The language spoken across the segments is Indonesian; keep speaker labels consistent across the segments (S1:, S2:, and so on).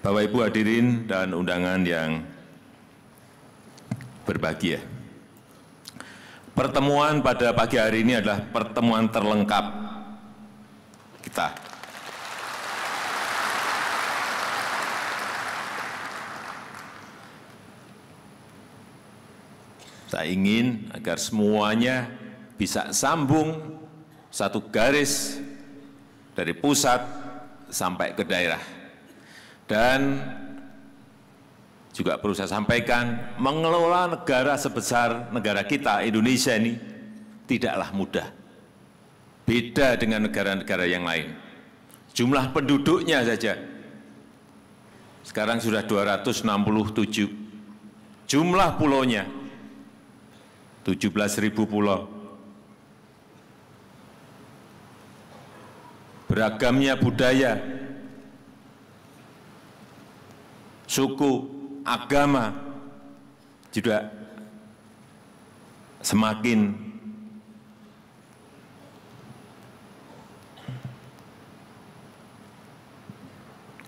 S1: Bapak Ibu hadirin dan undangan yang berbahagia. Pertemuan pada pagi hari ini adalah pertemuan terlengkap kita. Saya ingin agar semuanya bisa sambung satu garis dari pusat sampai ke daerah. Dan juga perlu saya sampaikan, mengelola negara sebesar negara kita, Indonesia ini, tidaklah mudah. Beda dengan negara-negara yang lain. Jumlah penduduknya saja, sekarang sudah 267. Jumlah pulaunya, 17.000 pulau. Beragamnya budaya, suku, agama juga semakin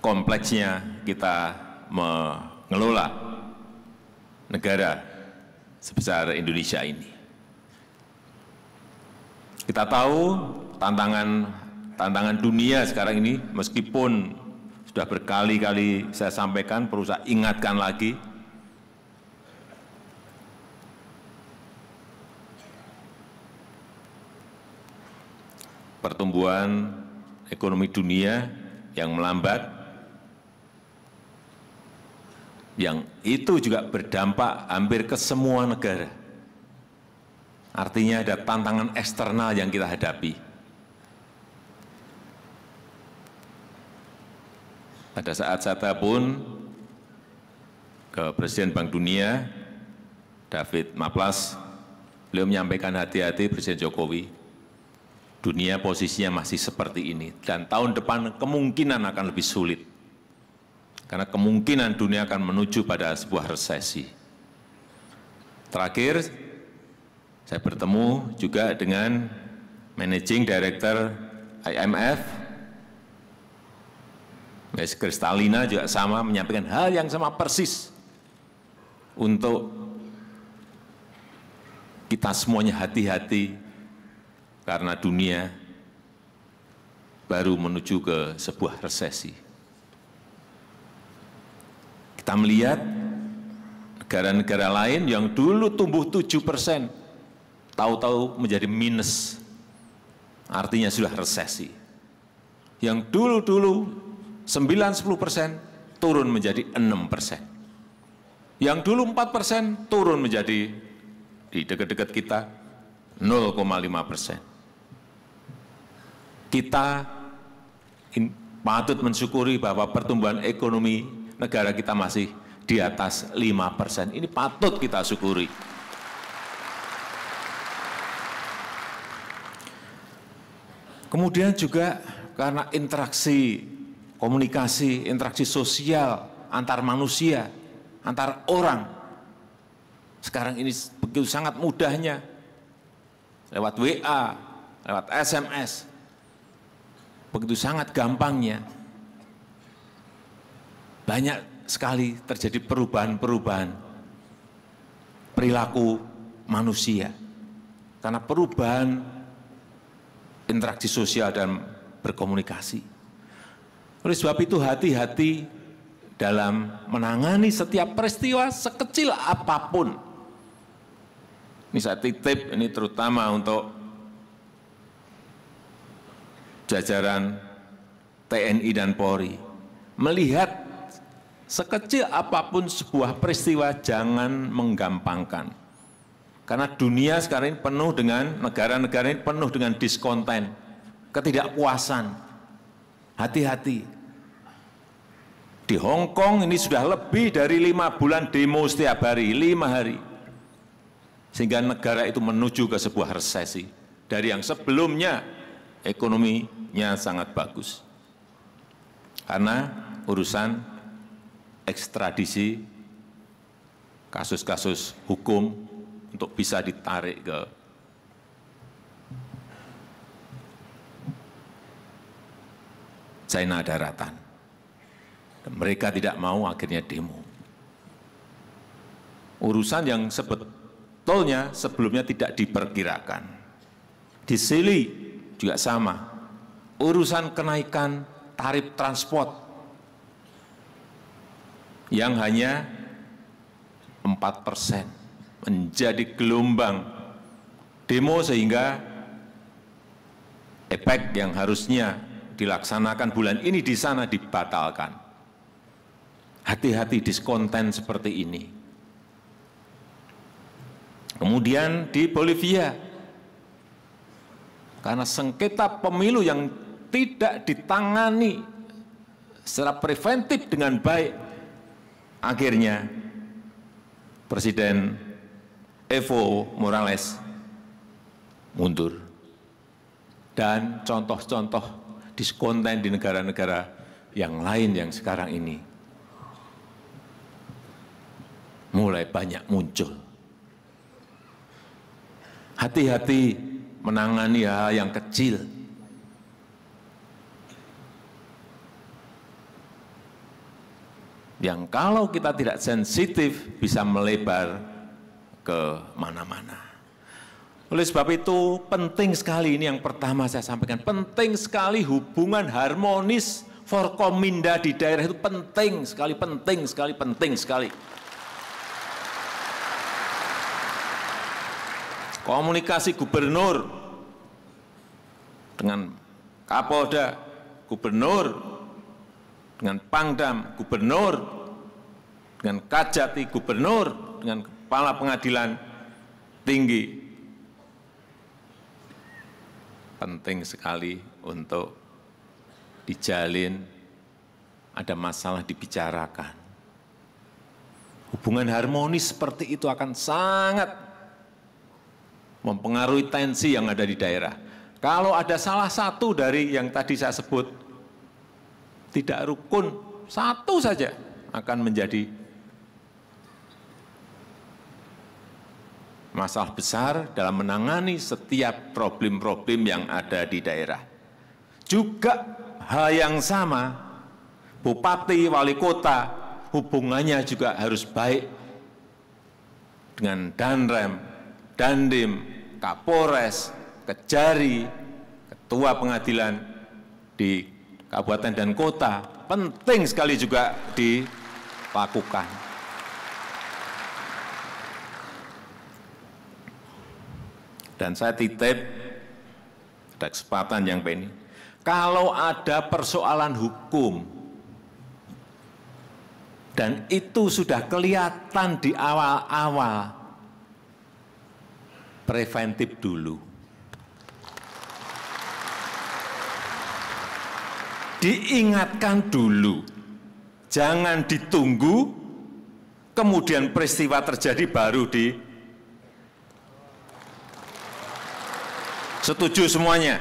S1: kompleksnya kita mengelola negara sebesar Indonesia ini. Kita tahu tantangan dunia sekarang ini, meskipun sudah berkali-kali saya sampaikan, perlu saya ingatkan lagi, pertumbuhan ekonomi dunia yang melambat, yang itu juga berdampak hampir ke semua negara. Artinya ada tantangan eksternal yang kita hadapi. Pada saat saya telepon ke Presiden Bank Dunia, David Maplas, beliau menyampaikan hati-hati Presiden Jokowi, dunia posisinya masih seperti ini, dan tahun depan kemungkinan akan lebih sulit. Karena kemungkinan dunia akan menuju pada sebuah resesi. Terakhir, saya bertemu juga dengan Managing Director IMF, Ms. Kristalina, juga sama menyampaikan hal yang sama persis untuk kita semuanya hati-hati karena dunia baru menuju ke sebuah resesi. Kita melihat negara-negara lain yang dulu tumbuh 7%, tahu-tahu menjadi minus, artinya sudah resesi. Yang dulu-dulu 9-10% turun menjadi 6%. Yang dulu 4% turun menjadi di dekat-dekat kita 0,5%. Kita patut mensyukuri bahwa pertumbuhan ekonomi negara kita masih di atas 5%. Ini patut kita syukuri. Kemudian juga karena interaksi, komunikasi, interaksi sosial antar manusia, antar orang. Sekarang ini begitu sangat mudahnya, lewat WA, lewat SMS, begitu sangat gampangnya. Banyak sekali terjadi perubahan-perubahan perilaku manusia. Karena perubahan interaksi sosial dan berkomunikasi. Oleh sebab itu hati-hati dalam menangani setiap peristiwa sekecil apapun. Ini saya titip, ini terutama untuk jajaran TNI dan Polri. Melihat sekecil apapun sebuah peristiwa, jangan menggampangkan. Karena dunia sekarang ini penuh dengan, negara-negara ini penuh dengan diskonten, ketidakpuasan. Hati-hati. Di Hong Kong ini sudah lebih dari 5 bulan demo setiap hari, 5 hari. Sehingga negara itu menuju ke sebuah resesi. Dari yang sebelumnya ekonominya sangat bagus. Karena urusan ekstradisi, kasus-kasus hukum untuk bisa ditarik ke China daratan. Mereka tidak mau, akhirnya demo. Urusan yang sebetulnya sebelumnya tidak diperkirakan. Di Sili juga sama. Urusan kenaikan tarif transport yang hanya 4% menjadi gelombang demo sehingga efek yang harusnya dilaksanakan bulan ini di sana dibatalkan. Hati-hati diskonten seperti ini. Kemudian di Bolivia, karena sengketa pemilu yang tidak ditangani secara preventif dengan baik, akhirnya Presiden Evo Morales mundur. Dan contoh-contoh diskonten di negara-negara yang lain yang sekarang ini mulai banyak muncul. Hati-hati menangani hal yang kecil. Yang kalau kita tidak sensitif bisa melebar ke mana-mana. Oleh sebab itu penting sekali, ini yang pertama saya sampaikan, penting sekali hubungan harmonis Forkominda di daerah itu penting sekali, penting sekali, penting sekali. Komunikasi gubernur dengan Kapolda, gubernur dengan Pangdam, gubernur dengan Kajati, gubernur dengan kepala pengadilan tinggi. Penting sekali untuk dijalin, ada masalah dibicarakan. Hubungan harmonis seperti itu akan sangat mempengaruhi tensi yang ada di daerah. Kalau ada salah satu dari yang tadi saya sebut tidak rukun, satu saja akan menjadi masalah besar dalam menangani setiap problem-problem yang ada di daerah. Juga hal yang sama, bupati, wali kota, hubungannya juga harus baik dengan Danrem, Dandim, Kapolres, Kejari, ketua pengadilan di kabupaten dan kota, penting sekali juga dilakukan. Dan saya titip, ada kesempatan yang ini, kalau ada persoalan hukum, dan itu sudah kelihatan di awal-awal, preventif dulu. Diingatkan dulu, jangan ditunggu, kemudian peristiwa terjadi baru di setuju semuanya.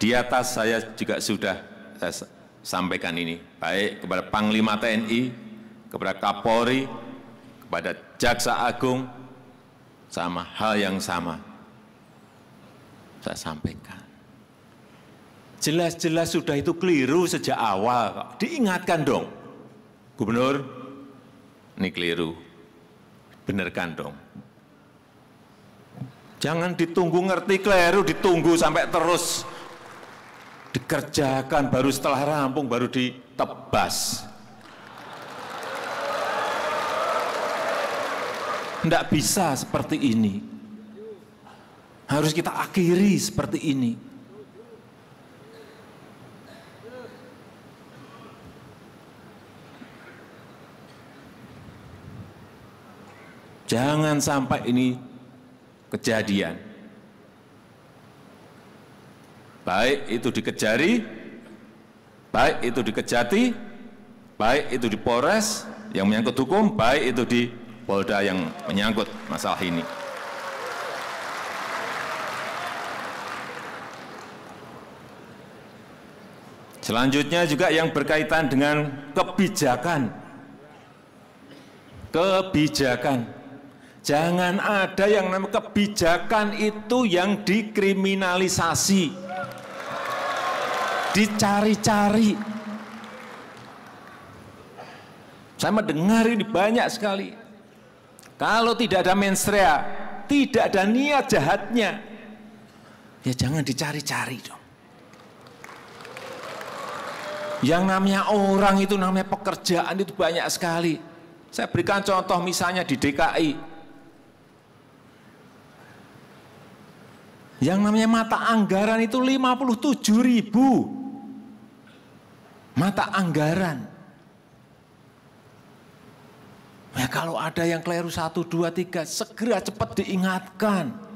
S1: Di atas saya juga sudah saya sampaikan ini, baik kepada Panglima TNI, kepada Kapolri, kepada Jaksa Agung, sama hal yang sama saya sampaikan. Jelas-jelas sudah itu keliru sejak awal, diingatkan dong. Gubernur, ini keliru, benarkan dong. Jangan ditunggu ngerti keliru, ditunggu sampai terus dikerjakan, baru setelah rampung baru ditebas. Tidak bisa seperti ini. Harus kita akhiri seperti ini. Jangan sampai ini kejadian. Baik itu di Kejari, baik itu di Kejati, baik itu di Polres yang menyangkut hukum, baik itu di Polda yang menyangkut masalah ini. Selanjutnya juga yang berkaitan dengan kebijakan. Kebijakan. Jangan ada yang namanya kebijakan itu yang dikriminalisasi. dicari-cari. Saya mendengar ini banyak sekali. Kalau tidak ada mensrea, tidak ada niat jahatnya, ya jangan dicari-cari dong. Yang namanya orang itu, namanya pekerjaan itu banyak sekali. Saya berikan contoh misalnya di DKI. Yang namanya mata anggaran itu 57.000 mata anggaran. Ya kalau ada yang keliru 1, 2, 3, segera cepat diingatkan.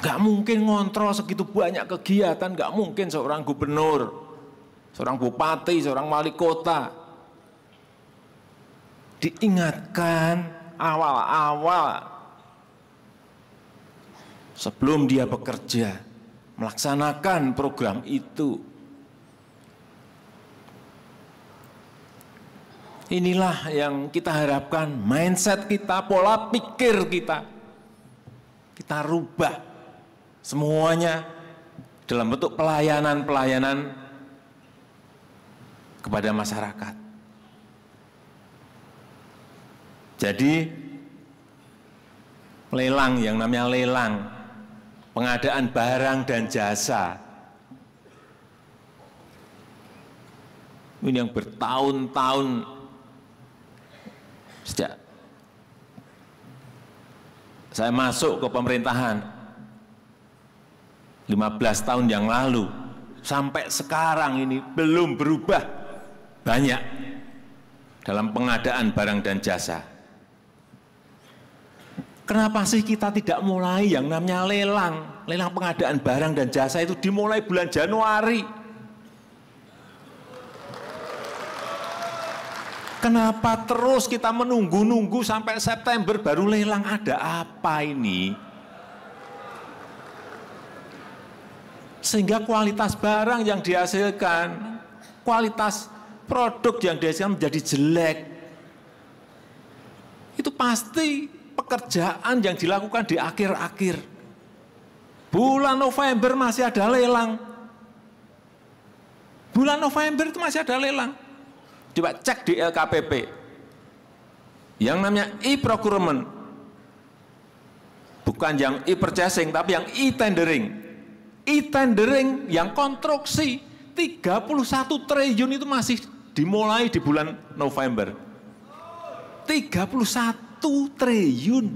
S1: Gak mungkin ngontrol segitu banyak kegiatan, gak mungkin seorang gubernur, seorang bupati, seorang wali kota diingatkan awal-awal sebelum dia bekerja melaksanakan program itu. Inilah yang kita harapkan, mindset kita, pola pikir kita rubah semuanya dalam bentuk pelayanan kepada masyarakat. Jadi lelang, yang namanya lelang, pengadaan barang dan jasa, ini yang bertahun-tahun sejak saya masuk ke pemerintahan 15 tahun yang lalu sampai sekarang ini belum berubah banyak dalam pengadaan barang dan jasa. Kenapa sih kita tidak mulai yang namanya lelang pengadaan barang dan jasa itu dimulai bulan Januari? Kenapa terus kita menunggu-nunggu sampai September baru lelang? Ada apa ini? Sehingga kualitas barang yang dihasilkan, kualitas produk yang dihasilkan menjadi jelek. Itu pasti pekerjaan yang dilakukan di akhir-akhir. Bulan November masih ada lelang. Bulan November itu masih ada lelang. Coba cek di LKPP. Yang namanya e-procurement. Bukan yang e-purchasing, tapi yang e-tendering. E-tendering yang konstruksi 31 triliun itu masih dimulai di bulan November. 31 triliun.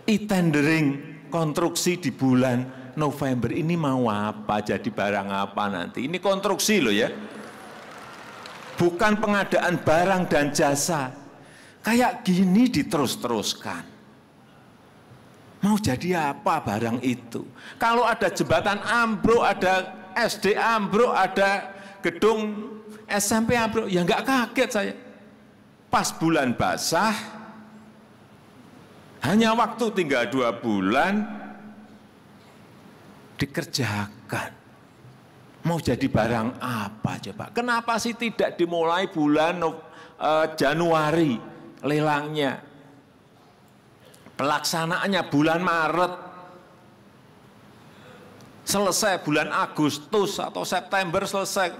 S1: E-tendering konstruksi di bulan November. Ini mau apa? Jadi barang apa nanti? Ini konstruksi loh ya. Bukan pengadaan barang dan jasa. Kayak gini diterus-teruskan. Mau jadi apa barang itu? Kalau ada jembatan ambruk, ada SD ambruk, ada gedung SMP ambruk, ya nggak kaget saya. Pas bulan basah, hanya waktu tinggal 2 bulan, dikerjakan. Mau jadi barang apa coba? Kenapa sih tidak dimulai bulan Januari lelangnya? Pelaksanaannya bulan Maret. Selesai bulan Agustus atau September selesai.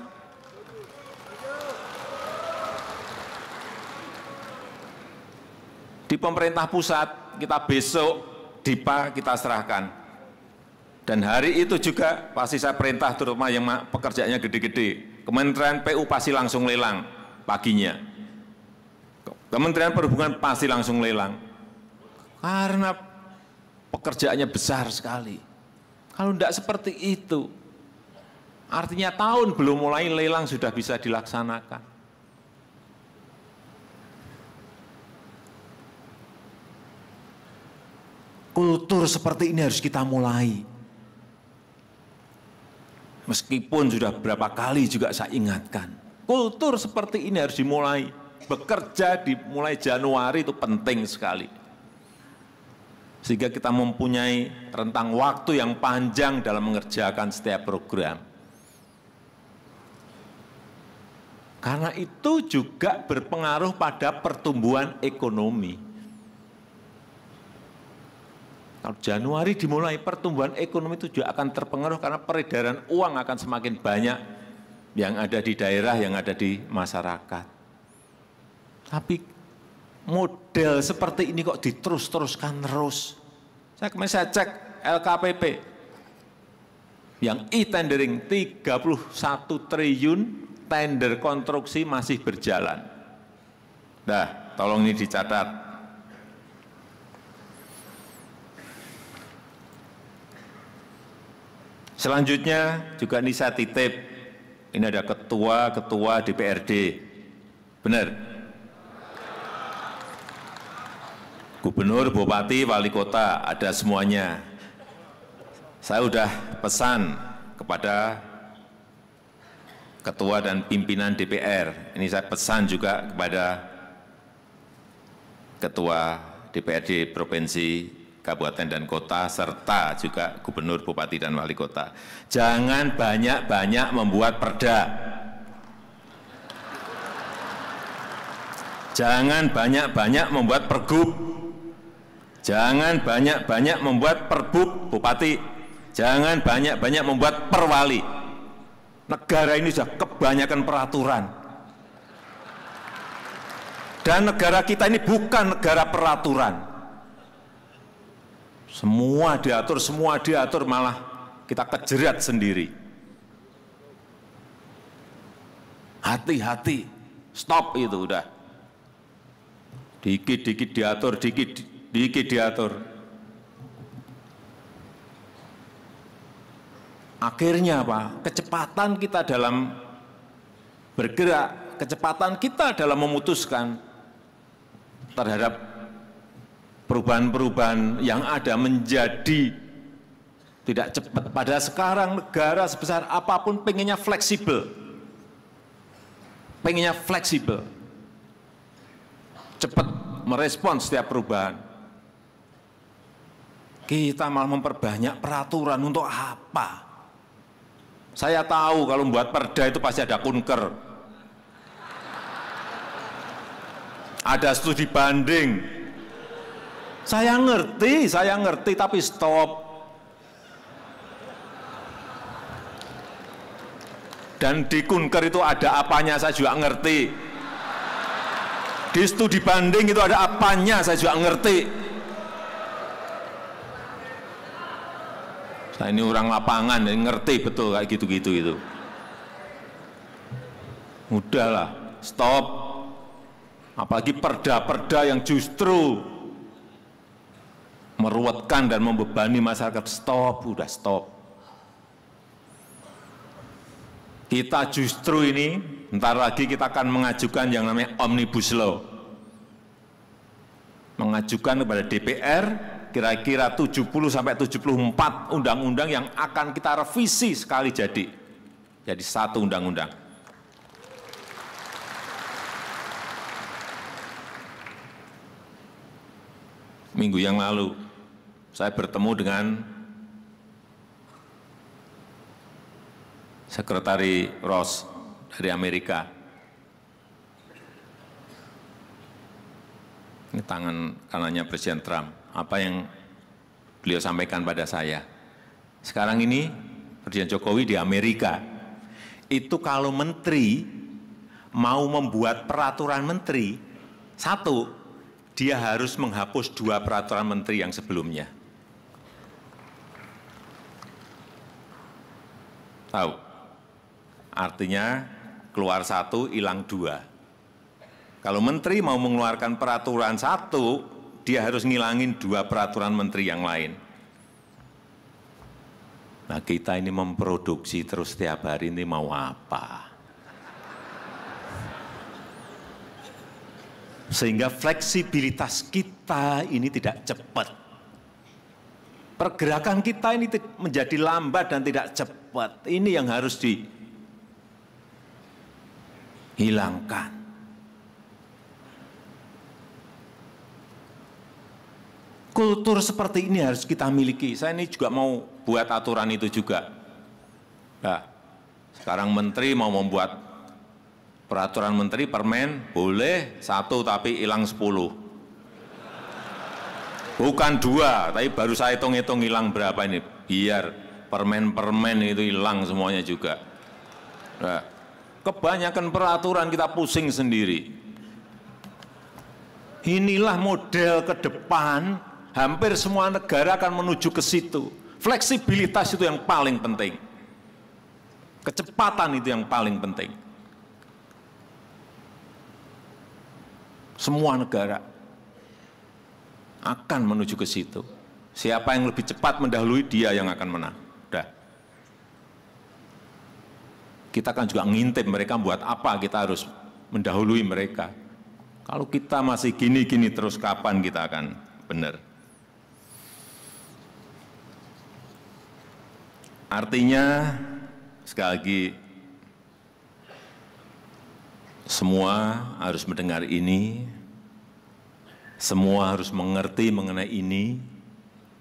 S1: Di pemerintah pusat kita besok DIPA kita serahkan. Dan hari itu juga pasti saya perintah terutama yang pekerjaannya gede-gede. Kementerian PU pasti langsung lelang paginya. Kementerian Perhubungan pasti langsung lelang. Karena pekerjaannya besar sekali. Kalau tidak seperti itu, artinya tahun belum mulai lelang sudah bisa dilaksanakan. Kultur seperti ini harus kita mulai. Meskipun sudah berapa kali juga saya ingatkan, kultur seperti ini harus dimulai. Bekerja dimulai Januari itu penting sekali. Sehingga kita mempunyai rentang waktu yang panjang dalam mengerjakan setiap program. Karena itu juga berpengaruh pada pertumbuhan ekonomi. Kalau Januari dimulai, pertumbuhan ekonomi itu juga akan terpengaruh karena peredaran uang akan semakin banyak yang ada di daerah, yang ada di masyarakat. Tapi model seperti ini kok diterus-teruskan terus. Saya cek LKPP, yang e-tendering 31 triliun tender konstruksi masih berjalan. Nah, tolong ini dicatat. Selanjutnya juga ini saya titip, ini ada ketua-ketua DPRD, benar? Gubernur, bupati, wali kota, ada semuanya. Saya sudah pesan kepada ketua dan pimpinan DPR, ini saya pesan juga kepada ketua DPRD Provinsi, Kabupaten dan Kota, serta juga Gubernur, Bupati, dan Wali Kota. Jangan banyak-banyak membuat perda. Jangan banyak-banyak membuat pergub. Jangan banyak-banyak membuat perbub Bupati. Jangan banyak-banyak membuat perwali. Negara ini sudah kebanyakan peraturan. Dan negara kita ini bukan negara peraturan. Semua diatur, malah kita kejerat sendiri. Hati-hati, stop itu udah. Dikit-dikit diatur, dikit diatur. Akhirnya apa? Kecepatan kita dalam bergerak, kecepatan kita dalam memutuskan terhadap perubahan-perubahan yang ada menjadi tidak cepat. Pada sekarang negara sebesar apapun pengennya fleksibel. Pengennya fleksibel. Cepat merespons setiap perubahan. Kita malah memperbanyak peraturan untuk apa? Saya tahu kalau membuat perda itu pasti ada kunker. Ada studi banding. Saya ngerti, tapi stop. Dan di kunker itu ada apanya, saya juga ngerti. Di studi banding itu ada apanya, saya juga ngerti. Saya ini orang lapangan, ngerti betul kayak gitu-gitu itu. Udahlah, stop. Apalagi perda-perda yang justru meruwetkan dan membebani masyarakat, stop, udah stop. Kita justru ini, bentar lagi kita akan mengajukan yang namanya Omnibus Law. Mengajukan kepada DPR, kira-kira 70-74 undang-undang yang akan kita revisi sekali jadi satu undang-undang. Minggu yang lalu, saya bertemu dengan Sekretari Ross dari Amerika. Ini tangan kanannya Presiden Trump. Apa yang beliau sampaikan pada saya? Sekarang ini Presiden Jokowi di Amerika. Itu kalau menteri mau membuat peraturan menteri, satu, dia harus menghapus 2 peraturan menteri yang sebelumnya. Tahu? Artinya keluar 1, hilang 2. Kalau menteri mau mengeluarkan peraturan 1, dia harus ngilangin 2 peraturan menteri yang lain. Nah, kita ini memproduksi terus setiap hari ini mau apa? Sehingga fleksibilitas kita ini tidak cepat. Pergerakan kita ini menjadi lambat dan tidak cepat. Ini yang harus dihilangkan. Kultur seperti ini harus kita miliki. Saya ini juga mau buat aturan itu juga. Nah, sekarang menteri mau membuat peraturan menteri permen boleh 1 tapi hilang 10. Bukan 2, tapi baru saya hitung-hitung hilang berapa ini. Biar permen-permen itu hilang semuanya juga. Nah, kebanyakan peraturan kita pusing sendiri. Inilah model ke depan, hampir semua negara akan menuju ke situ. Fleksibilitas itu yang paling penting. Kecepatan itu yang paling penting. Semua negara akan menuju ke situ. Siapa yang lebih cepat mendahului, dia yang akan menang. Udah. Kita kan juga ngintip mereka buat apa, kita harus mendahului mereka. Kalau kita masih gini-gini terus, kapan kita akan benar? Artinya, sekali lagi, semua harus mendengar ini, semua harus mengerti mengenai ini,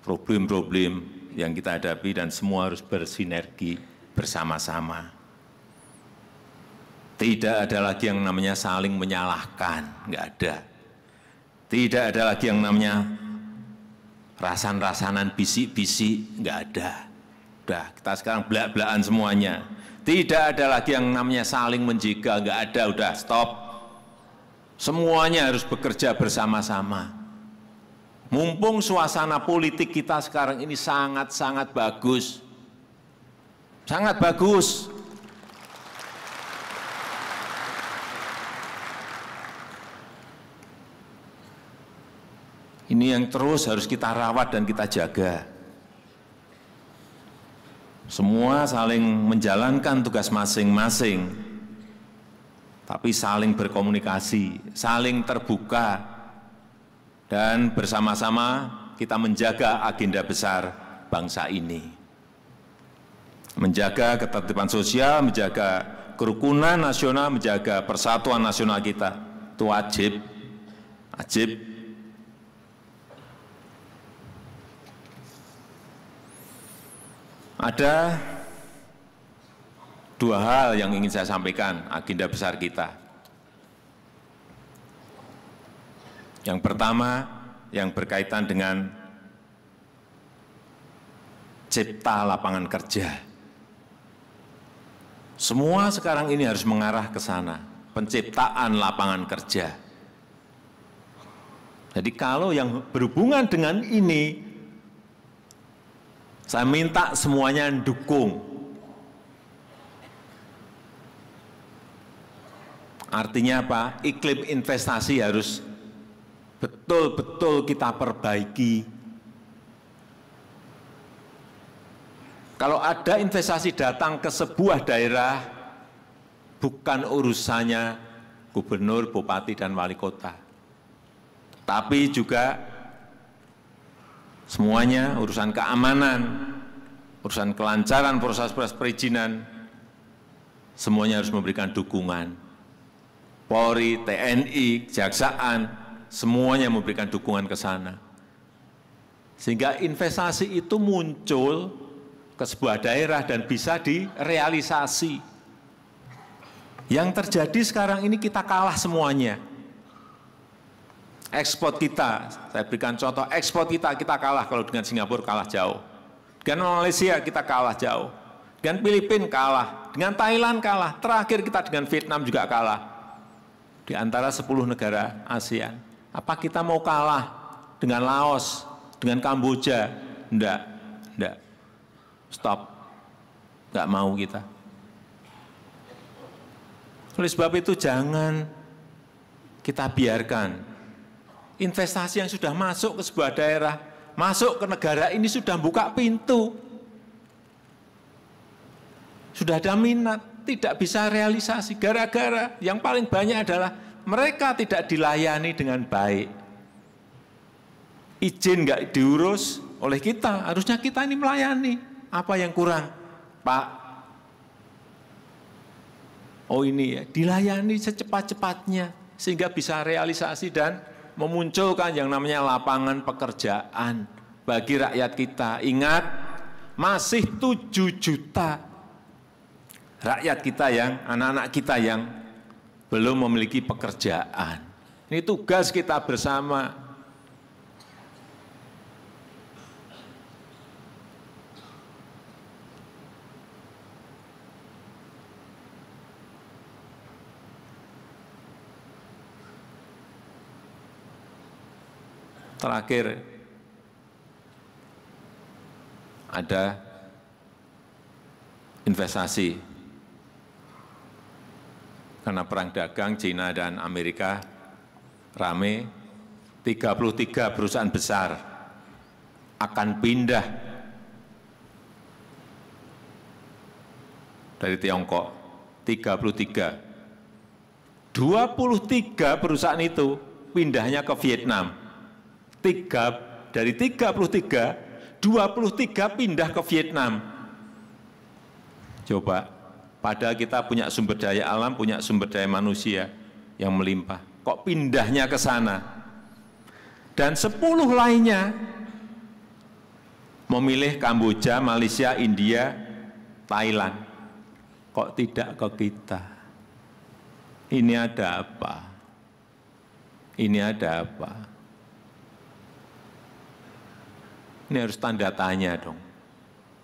S1: problem-problem yang kita hadapi, dan semua harus bersinergi bersama-sama. Tidak ada lagi yang namanya saling menyalahkan, nggak ada. Tidak ada lagi yang namanya rasan-rasanan bisik-bisik, nggak ada. Udah, kita sekarang belak-belakan semuanya. Tidak ada lagi yang namanya saling menjegal, nggak ada, udah stop. Semuanya harus bekerja bersama-sama. Mumpung suasana politik kita sekarang ini sangat-sangat bagus. Sangat bagus. Ini yang terus harus kita rawat dan kita jaga. Semua saling menjalankan tugas masing-masing. Tapi saling berkomunikasi, saling terbuka, dan bersama-sama kita menjaga agenda besar bangsa ini. Menjaga ketertiban sosial, menjaga kerukunan nasional, menjaga persatuan nasional kita. Itu wajib. Wajib. Ada 2 hal yang ingin saya sampaikan, agenda besar kita. Yang pertama, yang berkaitan dengan cipta lapangan kerja. Semua sekarang ini harus mengarah ke sana, penciptaan lapangan kerja. Jadi kalau yang berhubungan dengan ini, saya minta semuanya dukung. Artinya apa? Iklim investasi harus betul-betul kita perbaiki. Kalau ada investasi datang ke sebuah daerah, bukan urusannya gubernur, bupati, dan wali kota. Tapi juga semuanya urusan keamanan, urusan kelancaran proses-proses perizinan, semuanya harus memberikan dukungan. Polri, TNI, Kejaksaan, semuanya memberikan dukungan ke sana. Sehingga investasi itu muncul ke sebuah daerah dan bisa direalisasi. Yang terjadi sekarang ini kita kalah semuanya. Ekspor kita, saya berikan contoh, ekspor kita kalah kalau dengan Singapura kalah jauh. Dengan Malaysia kita kalah jauh. Dengan Filipina kalah, dengan Thailand kalah, terakhir kita dengan Vietnam juga kalah. Di antara 10 negara ASEAN. Apa kita mau kalah dengan Laos, dengan Kamboja? Enggak. Stop. Enggak mau kita. Oleh sebab itu jangan kita biarkan investasi yang sudah masuk ke sebuah daerah, masuk ke negara ini sudah buka pintu. Sudah ada minat, tidak bisa realisasi. Gara-gara yang paling banyak adalah mereka tidak dilayani dengan baik. Izin nggak diurus oleh kita, harusnya kita ini melayani. Apa yang kurang? Pak, oh ini ya, dilayani secepat-cepatnya sehingga bisa realisasi dan memunculkan yang namanya lapangan pekerjaan bagi rakyat kita. Ingat, masih 7 juta rakyat kita yang, anak-anak kita yang belum memiliki pekerjaan. Ini tugas kita bersama. Terakhir, ada investasi. Karena perang dagang China dan Amerika rame, 33 perusahaan besar akan pindah dari Tiongkok. 23. 23 perusahaan itu pindahnya ke Vietnam. Dari 33, 23 pindah ke Vietnam. Coba, padahal kita punya sumber daya alam, punya sumber daya manusia yang melimpah. Kok pindahnya ke sana? Dan 10 lainnya memilih Kamboja, Malaysia, India, Thailand. Kok tidak ke kita? Ini ada apa? Ini ada apa? Ini harus tanda tanya dong.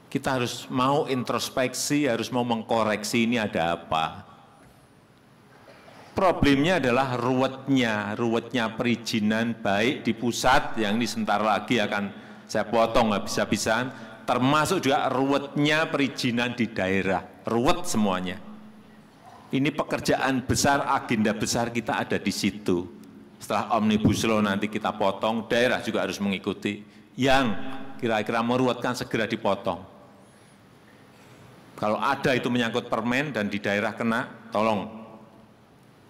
S1: Kita harus mau introspeksi, harus mau mengkoreksi ini ada apa. Problemnya adalah ruwetnya perizinan baik di pusat, yang ini sebentar lagi akan saya potong habis-habisan, termasuk juga ruwetnya perizinan di daerah. Ruwet semuanya. Ini pekerjaan besar, agenda besar kita ada di situ. Setelah Omnibus Law nanti kita potong, daerah juga harus mengikuti. Yang kira-kira meruwetkan segera dipotong. Kalau ada itu menyangkut permen dan di daerah kena, tolong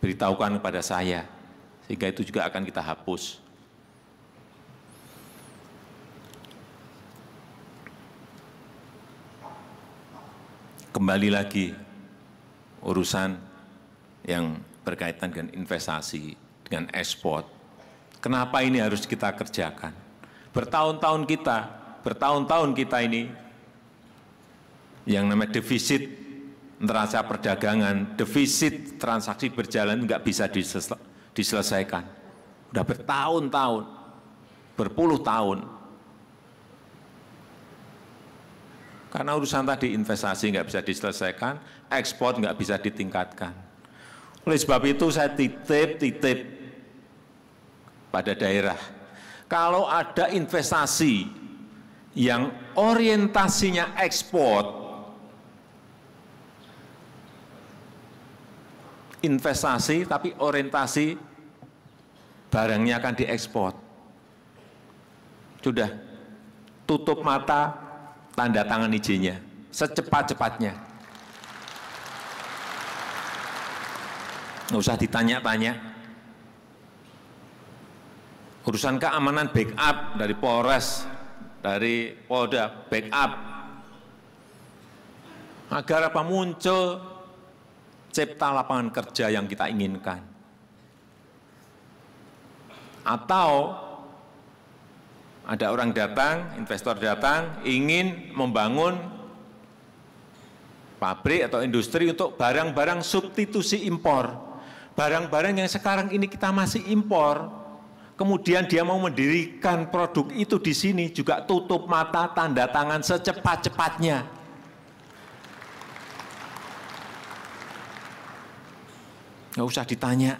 S1: beritahukan kepada saya. Sehingga itu juga akan kita hapus. Kembali lagi urusan yang berkaitan dengan investasi, dengan ekspor. Kenapa ini harus kita kerjakan? Bertahun-tahun kita ini yang namanya defisit neraca perdagangan, defisit transaksi berjalan nggak bisa diselesaikan. Udah bertahun-tahun, berpuluh tahun. Karena urusan tadi investasi nggak bisa diselesaikan, ekspor nggak bisa ditingkatkan. Oleh sebab itu saya titip pada daerah. Kalau ada investasi yang orientasinya ekspor, investasi tapi orientasi barangnya akan diekspor. Sudah, tutup mata, tanda tangan izinnya, secepat-cepatnya. Nggak usah ditanya-tanya. Urusan keamanan backup dari Polres, dari Polda, backup. Agar apa muncul cipta lapangan kerja yang kita inginkan. Atau ada orang datang, investor datang, ingin membangun pabrik atau industri untuk barang-barang substitusi impor. Barang-barang yang sekarang ini kita masih impor, kemudian dia mau mendirikan produk itu di sini, juga tutup mata, tanda tangan secepat-cepatnya. Nggak usah ditanya.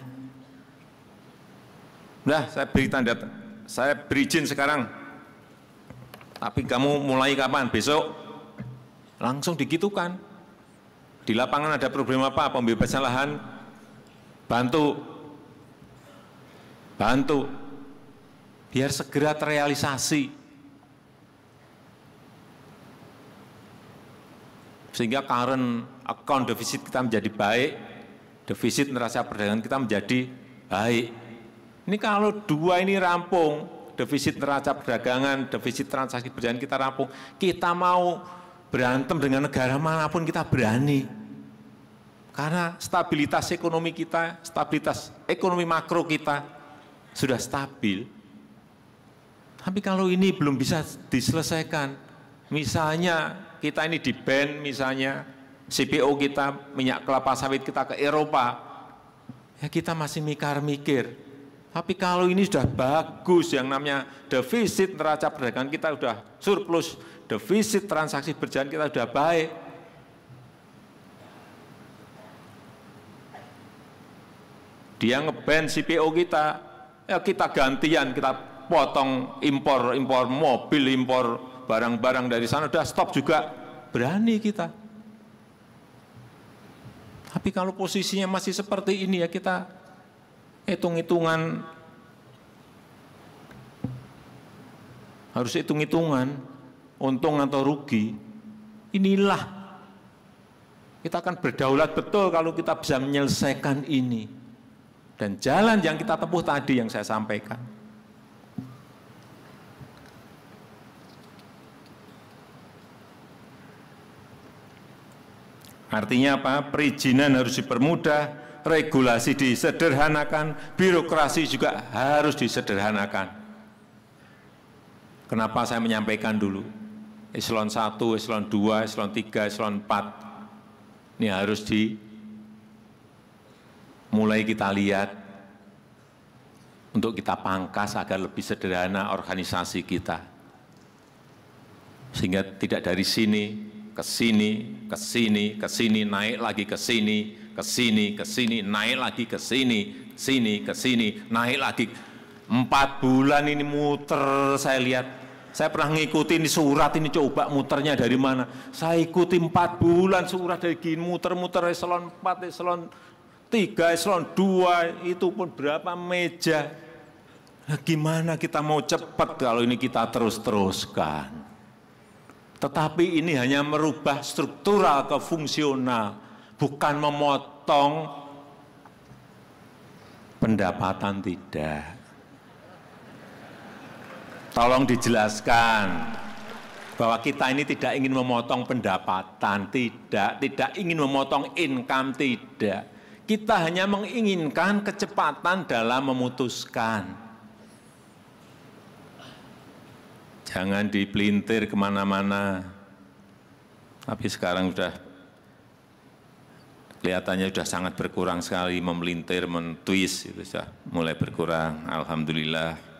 S1: Nah, saya beri izin sekarang. Tapi kamu mulai kapan? Besok? Langsung digitukan. Di lapangan ada problem apa? Pembebasan lahan, bantu. Biar segera terrealisasi. Sehingga current account defisit kita menjadi baik, defisit neraca perdagangan kita menjadi baik. Ini kalau dua ini rampung, defisit neraca perdagangan, defisit transaksi berjalan kita rampung, kita mau berantem dengan negara manapun kita berani. Karena stabilitas ekonomi kita, stabilitas ekonomi makro kita sudah stabil. Tapi kalau ini belum bisa diselesaikan, misalnya kita ini di-ban, misalnya CPO kita, minyak kelapa sawit kita ke Eropa, ya kita masih mikir. Tapi kalau ini sudah bagus, yang namanya defisit neraca perdagangan kita sudah surplus, defisit transaksi berjalan kita sudah baik. Dia nge-ban CPO kita, ya kita gantian, kita potong impor mobil, impor barang-barang dari sana, udah stop juga, berani kita. Tapi kalau posisinya masih seperti ini ya kita hitung-hitungan, harus hitung-hitungan, untung atau rugi. Inilah, kita akan berdaulat betul kalau kita bisa menyelesaikan ini. Dan jalan yang kita tempuh tadi yang saya sampaikan. Artinya apa? Perizinan harus dipermudah, regulasi disederhanakan, birokrasi juga harus disederhanakan. Kenapa saya menyampaikan dulu? Eselon 1, eselon 2, eselon 3, eselon 4. Ini harus mulai kita lihat untuk kita pangkas agar lebih sederhana organisasi kita. Sehingga tidak dari sini, ke sini, ke sini, ke sini, naik lagi ke sini, ke sini, ke sini, naik lagi ke sini, sini, ke sini, naik lagi. 4 bulan ini muter saya lihat. Saya pernah ngikutin surat ini, coba muternya dari mana. Saya ikuti 4 bulan surat dari gini, muter-muter eselon 4, eselon 3, eselon 2, itu pun berapa meja. Nah, gimana kita mau cepat kalau ini kita terus-teruskan. Tetapi ini hanya merubah struktural ke fungsional, bukan memotong pendapatan, tidak. Tolong dijelaskan bahwa kita ini tidak ingin memotong pendapatan, tidak ingin memotong income, tidak. Kita hanya menginginkan kecepatan dalam memutuskan. Jangan dipelintir kemana-mana. Tapi sekarang sudah kelihatannya sudah sangat berkurang sekali, memelintir, mentwist, itu sudah mulai berkurang, alhamdulillah.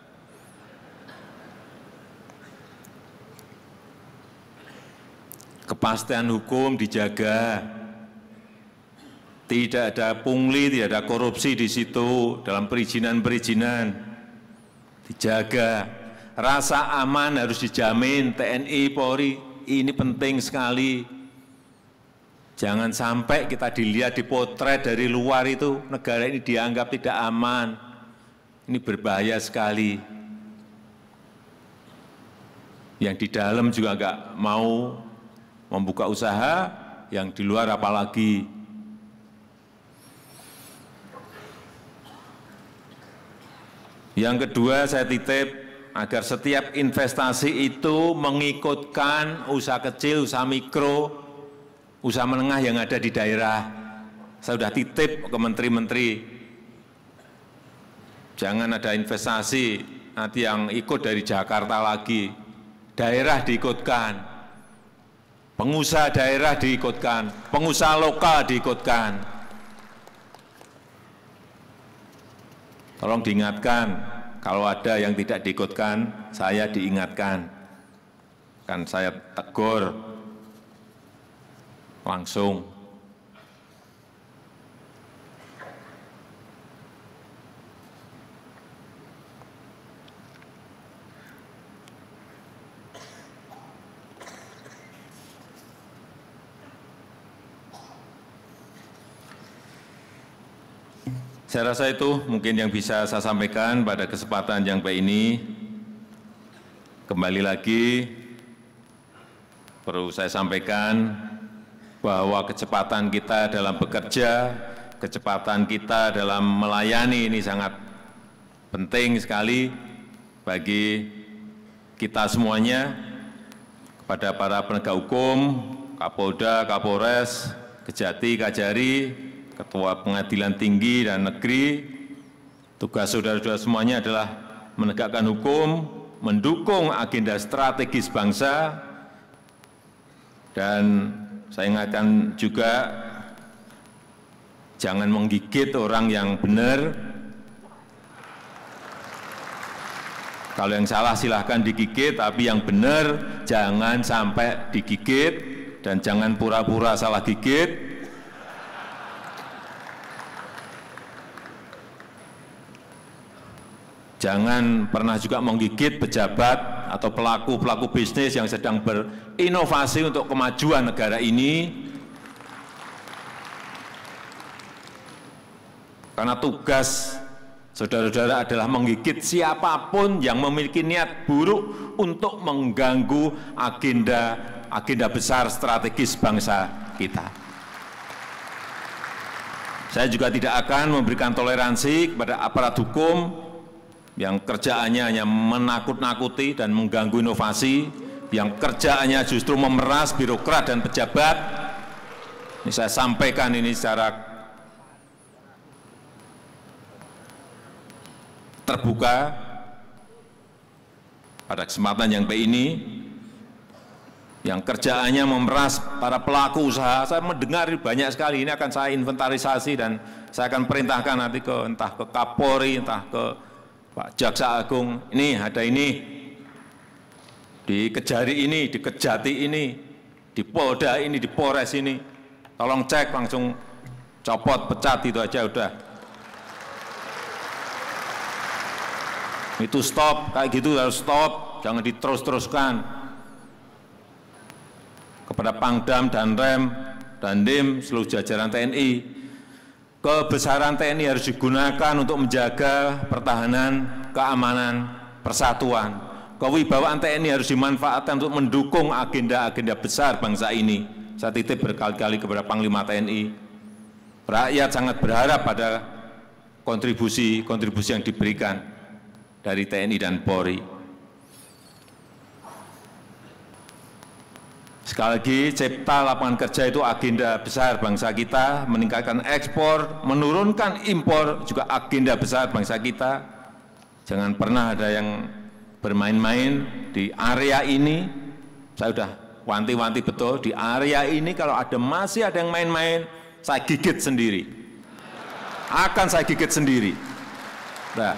S1: Kepastian hukum dijaga, tidak ada pungli, tidak ada korupsi di situ dalam perizinan-perizinan, dijaga. Rasa aman harus dijamin, TNI, Polri, ini penting sekali. Jangan sampai kita dilihat, dipotret dari luar itu, negara ini dianggap tidak aman. Ini berbahaya sekali. Yang di dalam juga enggak mau membuka usaha, yang di luar apalagi. Yang kedua, saya titip agar setiap investasi itu mengikutkan usaha kecil, usaha mikro, usaha menengah yang ada di daerah. Saya sudah titip ke menteri-menteri. Jangan ada investasi nanti yang ikut dari Jakarta lagi. Daerah diikutkan. Pengusaha daerah diikutkan, pengusaha lokal diikutkan. Tolong diingatkan, kalau ada yang tidak diikutkan, saya diingatkan. Kan saya tegur langsung. Saya rasa itu mungkin yang bisa saya sampaikan pada kesempatan yang baik ini. Kembali lagi, perlu saya sampaikan bahwa kecepatan kita dalam bekerja, kecepatan kita dalam melayani ini sangat penting sekali bagi kita semuanya, kepada para penegak hukum, Kapolda, Kapolres, Kejati, Kajari, Ketua Pengadilan Tinggi dan Negeri. Tugas saudara-saudara semuanya adalah menegakkan hukum, mendukung agenda strategis bangsa, dan saya ingatkan juga jangan menggigit orang yang benar. Kalau yang salah silahkan digigit, tapi yang benar jangan sampai digigit, dan jangan pura-pura salah gigit. Jangan pernah juga menggigit pejabat atau pelaku-pelaku bisnis yang sedang berinovasi untuk kemajuan negara ini. Karena tugas saudara-saudara adalah menggigit siapapun yang memiliki niat buruk untuk mengganggu agenda besar strategis bangsa kita. Saya juga tidak akan memberikan toleransi kepada aparat hukum yang kerjaannya hanya menakut-nakuti dan mengganggu inovasi, yang kerjaannya justru memeras birokrat dan pejabat. Ini saya sampaikan ini secara terbuka pada kesempatan yang baik ini, yang kerjaannya memeras para pelaku usaha. Saya mendengar banyak sekali, ini akan saya inventarisasi dan saya akan perintahkan nanti entah ke Kapolri, entah ke Pak Jaksa Agung, ini ada ini, di Kejari ini, di Kejati ini, di Polda ini, di Polres ini, tolong cek, langsung copot, pecat, itu aja udah. Itu stop, kayak gitu harus stop, jangan diterus-teruskan. Kepada Pangdam dan Rem dan Dim, seluruh jajaran TNI, kebesaran TNI harus digunakan untuk menjaga pertahanan, keamanan, persatuan. Kewibawaan TNI harus dimanfaatkan untuk mendukung agenda-agenda besar bangsa ini. Saya titip berkali-kali kepada Panglima TNI. Rakyat sangat berharap pada kontribusi yang diberikan dari TNI dan Polri. Sekali lagi, cipta lapangan kerja itu agenda besar bangsa kita, meningkatkan ekspor, menurunkan impor juga agenda besar bangsa kita. Jangan pernah ada yang bermain-main di area ini. Saya sudah wanti-wanti betul, di area ini kalau masih ada yang main-main, saya gigit sendiri. Akan saya gigit sendiri. Nah,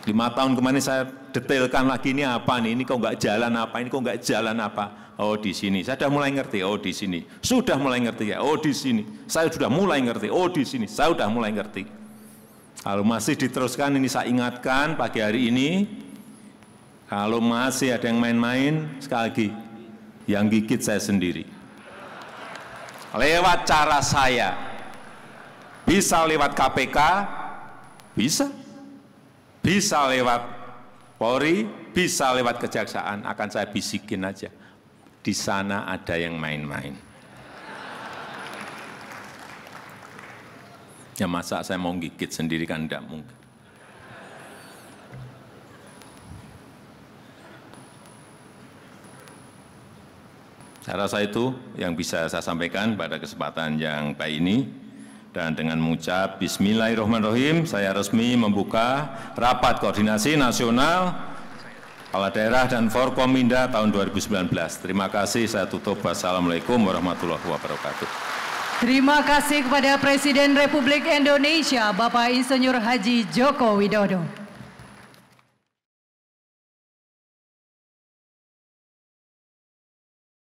S1: 5 tahun kemarin saya detailkan lagi ini apa nih, ini kok nggak jalan apa, ini kok nggak jalan apa. Oh di sini, saya sudah mulai ngerti, oh di sini. Sudah mulai ngerti ya, oh di sini. Saya sudah mulai ngerti, oh di sini. Saya sudah mulai ngerti. Kalau masih diteruskan ini saya ingatkan pagi hari ini, kalau masih ada yang main-main, sekali lagi, yang gigit saya sendiri. Lewat cara saya, bisa lewat KPK, bisa. Bisa lewat Polri, bisa lewat Kejaksaan, akan saya bisikin aja. Di sana ada yang main-main. Ya masa saya mau gigit sendiri kan enggak mungkin. Saya rasa itu yang bisa saya sampaikan pada kesempatan yang baik ini. Dan dengan mengucap Bismillahirrahmanirrahim, saya resmi membuka Rapat Koordinasi Nasional Kepala Daerah dan Forkominda tahun 2019. Terima kasih, saya tutup. Wassalamualaikum warahmatullahi wabarakatuh.
S2: Terima kasih kepada Presiden Republik Indonesia, Bapak Insinyur Haji Joko Widodo.